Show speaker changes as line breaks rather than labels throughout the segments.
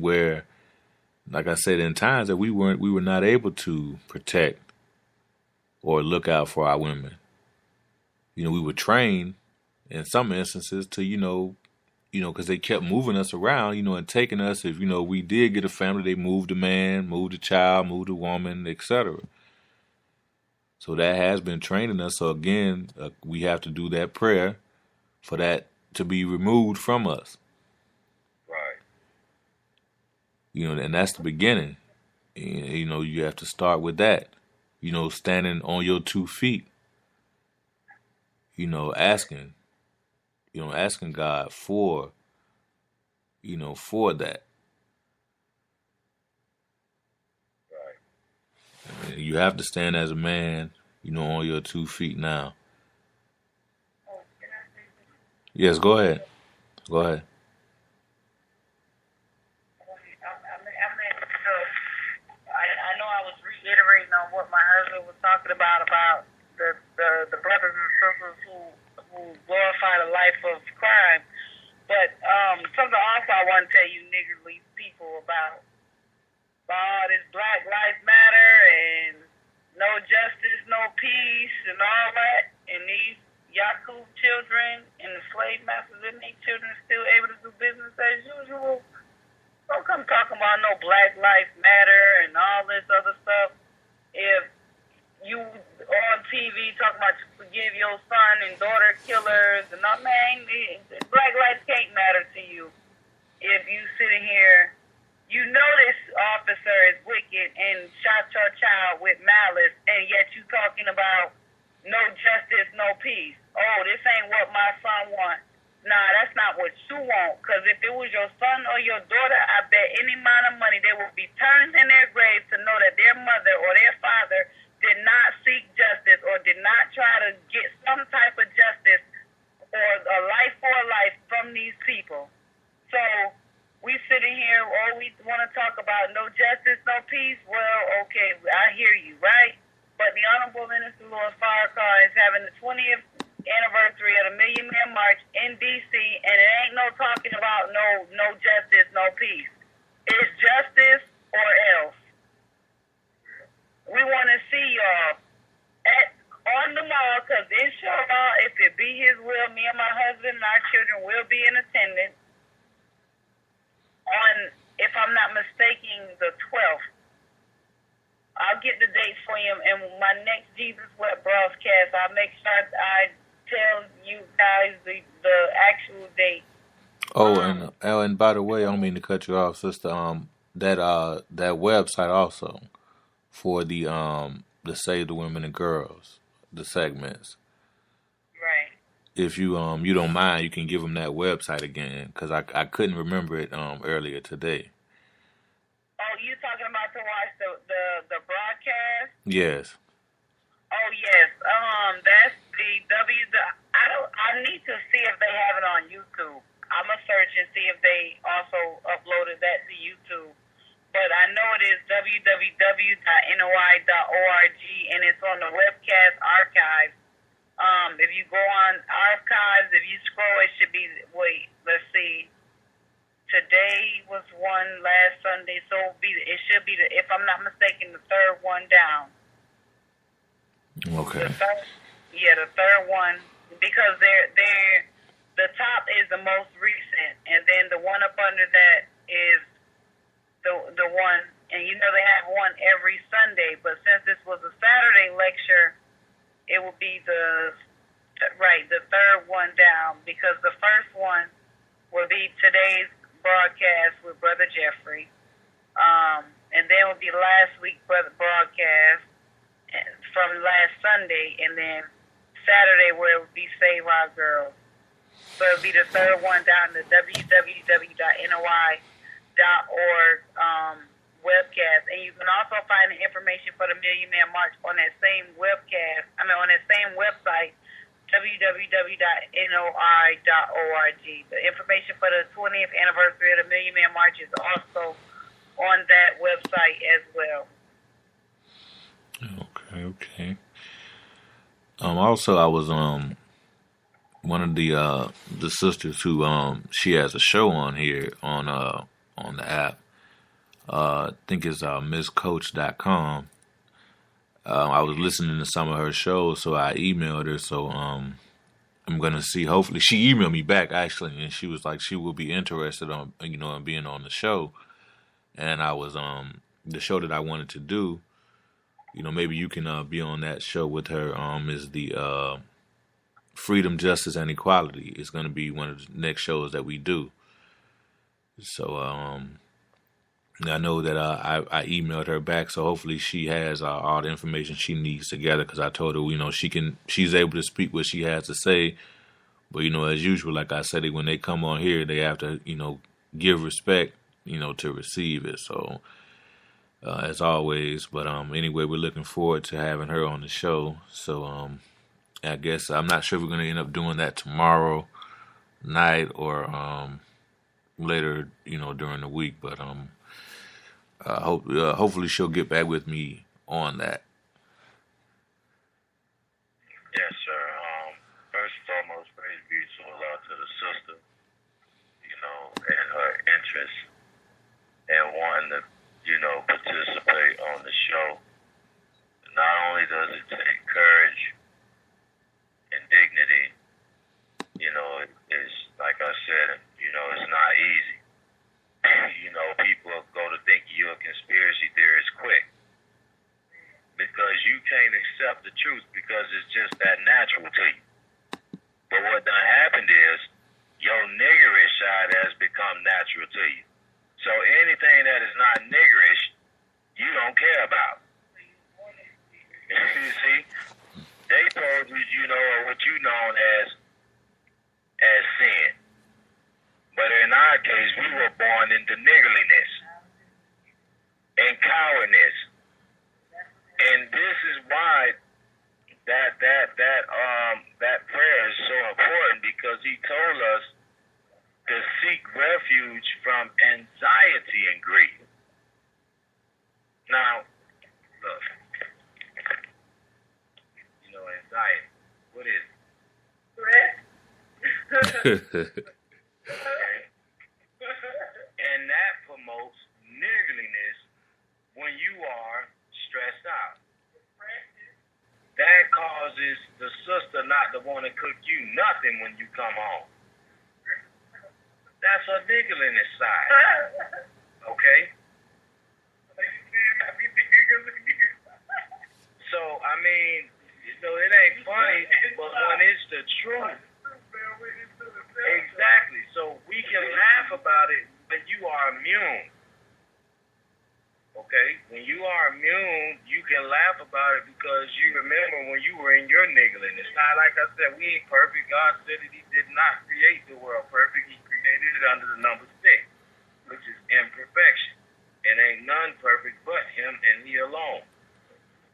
where, like I said, in times that we were not able to protect or look out for our women. We were trained in some instances to, because they kept moving us around, and taking us. If, we did get a family, they moved a man, moved a child, moved a woman, etc. So that has been training us. So again, we have to do that prayer for that to be removed from us.
Right.
And that's the beginning. And, you have to start with that. Standing on your 2 feet. Asking. Asking God for that.
Right.
You have to stand as a man, on your 2 feet now. Yes, go ahead. Go ahead.
I know I was reiterating on what my husband was talking about the brothers and sisters who glorify the life of crime. But something also I want to tell you niggardly people about all this Black Lives Matter and no justice, no peace, and all that. And these Yakub children and the slave masters and these children still able to do business as usual. Don't come talking about no Black Lives Matter and all this other stuff. If you on TV talking about you forgive your son and daughter killers and all, man, Black lives can't matter to you if you sitting here. You know this officer is wicked and shot your child with malice, and yet you talking about no justice, no peace. Oh, this ain't what my son wants. Nah, that's not what you want. Because if it was your son or your daughter, I bet any amount of money they would be turned in their grave to know that their mother or their father did not seek justice or did not try to get some type of justice or a life for a life from these people. So we sitting here, we want to talk about no justice, no peace. Well, okay, I hear you, right? But the Honorable Minister Louis Farrakhan is having the 20th anniversary of the Million Man March in D.C., and it ain't no talking about no justice, no peace. It's justice or else. We want to see y'all on the mall, because inshallah, if it be his will, me and my husband and our children will be in attendance on, if I'm not mistaken, the 12th. I'll get the date for you, and my next Jesus Web broadcast, I'll make sure I tell you guys the actual date.
And by the way, I don't mean to cut you off, sister. That website also for the Save the Women and Girls, the segments.
Right.
If you don't mind, you can give them that website again, because I couldn't remember it earlier today.
Oh, you talking about to watch the broadcast?
Yes.
Oh yes. That's the I need to see if they have it on YouTube. I'm gonna search and see if they also uploaded that to YouTube. But I know it is www.noi.org, and it's on the webcast archive. If you go on archives, if you scroll, it should be, let's see. Today was one last Sunday, so it should be, if I'm not mistaken, the third one down.
Okay.
The third one, because the top is the most recent, and then the one up under that is the one, and they have one every Sunday, but since this was a Saturday lecture, it will be the third one down, because the first one will be today's broadcast with Brother Jeffrey, and then will be last week's broadcast from last Sunday, and then Saturday where it will be Save Our Girls. So it'll be the third one down the www.noi.org webcast, and you can also find the information for the Million Man March on that same webcast. On that same website, www.noi.org. The information for the 20th anniversary of the Million Man March is also on that website as well.
Okay. Also, I was one of the sisters who she has a show on here on the app, I think it's misscoach.com. I was listening to some of her shows, so I emailed her. So I'm gonna see. Hopefully, she emailed me back actually, and she was like she will be interested on in being on the show. And I was the show that I wanted to do. Maybe you can be on that show with her. Is the Freedom, Justice, and Equality. It's gonna be one of the next shows that we do. So I know that I emailed her back, so hopefully she has all the information she needs together. Because I told her, she's able to speak what she has to say. But as usual, like I said, when they come on here, they have to, give respect, to receive it. So as always, but anyway, we're looking forward to having her on the show. So I guess I'm not sure if we're gonna end up doing that tomorrow night or later, during the week. But hopefully she'll get back with me on that.
Yes, sir. First and foremost, praise be to Allah, to the sister, and her interest in wanting to, participate on the show. Not only does it take courage and dignity, it's like I said, it's not easy. People go to think you're a conspiracy theorist quick because you can't accept the truth because it's just that natural to you. But what done happened is your niggerish side has become natural to you. So anything that is not niggerish, you don't care about. You see, they told you, what you known as sin. But in our case, we were born into niggardliness and cowardness. And this is why that prayer is so important, because he told us to seek refuge from anxiety and grief. Now, look, anxiety, what is it? And that promotes niggardliness when you are stressed out. That causes the sister not to want to cook you nothing when you come home. That's her niggardliness side. Okay? So, it ain't funny, but when it's the truth. Exactly. So we can laugh about it when you are immune. Okay? When you are immune, you can laugh about it because you remember when you were in your niggardliness. Now, like I said, we ain't perfect. God said that he did not create the world perfect. He created it under the number 6, which is imperfection. And ain't none perfect but him and he alone.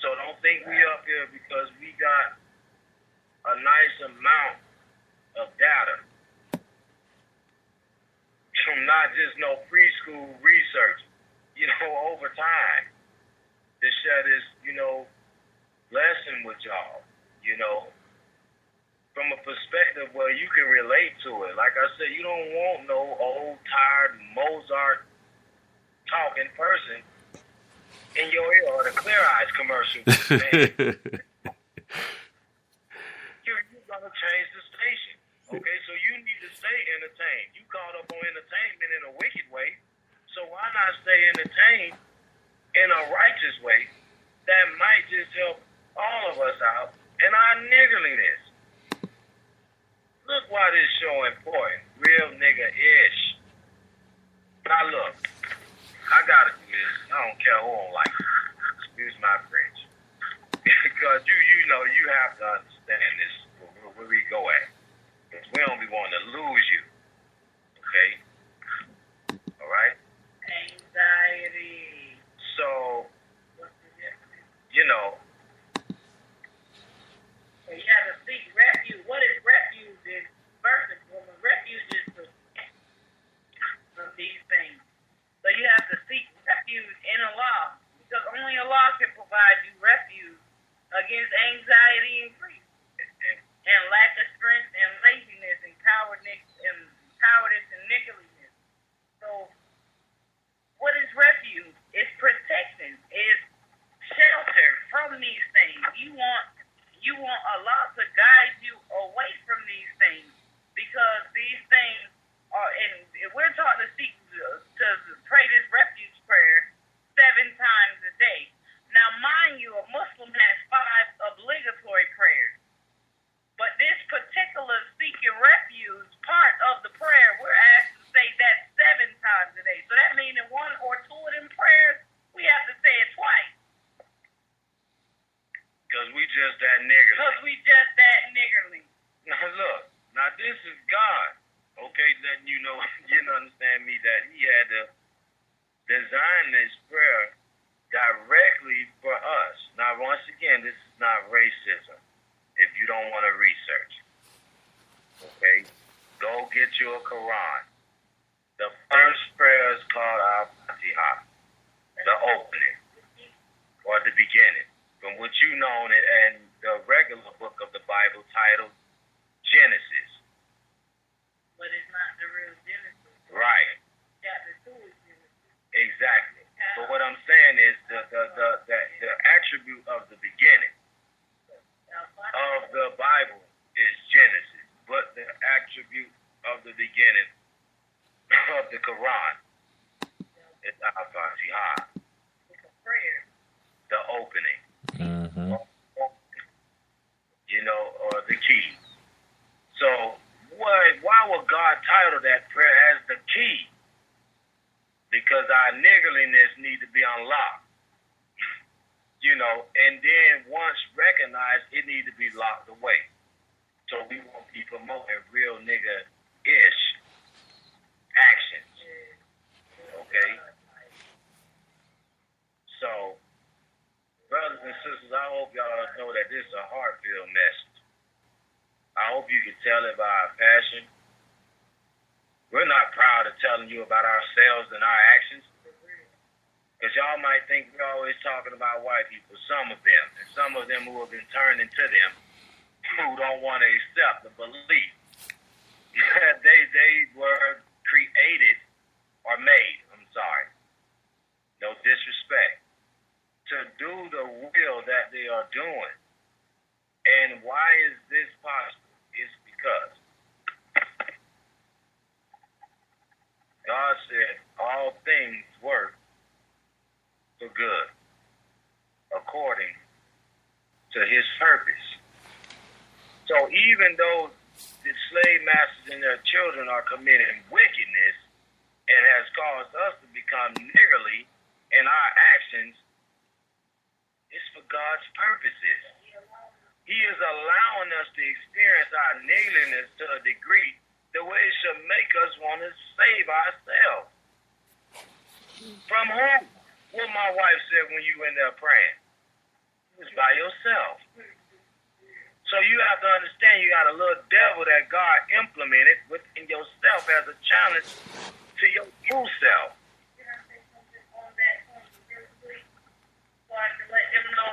So don't think we up here because we got a nice amount of data from not just no preschool research, over time to share this, lesson with y'all, from a perspective where you can relate to it. Like I said, you don't want no old, tired Mozart talking person in your ear or the Clear Eyes commercial. You're going to change the station. Okay, so you need to stay entertained. You caught up on entertainment in a wicked way, so why not stay entertained in a righteous way that might just help all of us out in our niggardliness? Look why this show important. Real nigga-ish. Now look, I gotta do this. I don't care who don't like it. Excuse my French. Because you have to understand this, where we go at. Because we don't be wanting to lose you. Okay? Alright?
Anxiety.
So,
So you have to seek refuge. What is refuge in first and foremost? Refuge is of these things. So you have to seek refuge in Allah. Because only Allah can provide you refuge against anxiety and grief. And lack of strength and laziness and cowardice and niggardliness. So, what is refuge?
just that niggerly.
Because we just that niggerly.
Now look, now this is God. Okay, letting you know, you understand me, that he had to design this prayer directly for us. Now once again, this is not racism. If you don't want to research, okay, go get you a Quran. The first prayer is called Al-Fatiha, the opening, or the beginning, from which you know it, and the regular book of the Bible titled Genesis.
But it's not the real Genesis.
Right.
Chapter 2 is Genesis.
Exactly. But what I'm saying is the attribute of the beginning of the Bible is Genesis, but the attribute of the beginning of the Quran is Al-Fatiha.
It's a prayer.
The opening.
Mm-hmm.
You know, or the key. So why would God title that prayer as the key? Because our niggliness need to be unlocked. You know, and then once recognized, it need to be locked away. So we won't be promoting real nigga-ish actions. Okay? So, brothers and sisters, I hope y'all know that this is a heart-filled message. I hope you can tell it by our passion. We're not proud of telling you about ourselves and our actions. Because y'all might think we're always talking about white people, some of them, and some of them who have been turned into them, who don't want to accept the belief. They were created or made, I'm sorry, no disrespect, to do the will that they are doing. And why is this possible? It's because God said all things work for good, according to his purpose. So even though the slave masters and their children are committing wickedness and has caused us to become niggardly in our actions, it's for God's purposes. He is allowing us to experience our niggardliness to a degree the way it should make us want to save ourselves. From whom? What my wife said when you in there praying. It was by yourself. So you have to understand you got a little devil that God implemented within yourself as a challenge to your true self.
Can I say something on that point real quick? So I can let them know,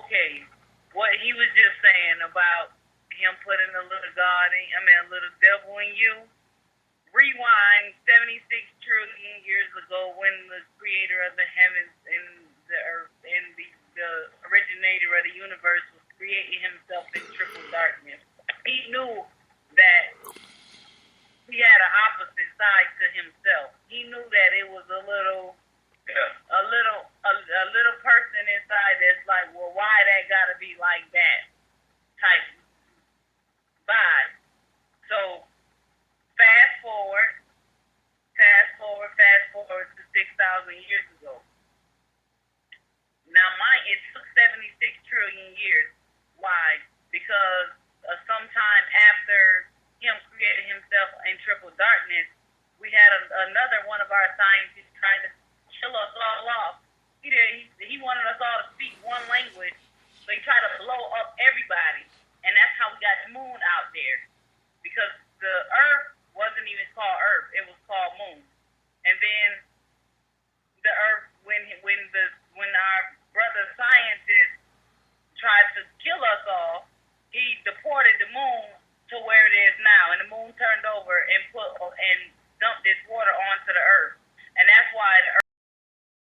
okay, what he was just saying about him putting a little a little devil in you. Rewind 76 trillion years ago when the creator of the heavens and the earth and the originator of the universe was creating himself in triple darkness. He knew that he had an opposite side to himself. He knew that it was a little person inside that's like, well, why that gotta be like that type vibe. So fast forward to 6,000 years ago. Now, it took 76 trillion years. Why? Because sometime after him creating himself in triple darkness, we had another one of our scientists trying to kill us all off. He wanted us all to speak one language, so he tried to blow up everybody, and that's how we got the moon out there. Because the Earth wasn't even called Earth; it was called Moon. And then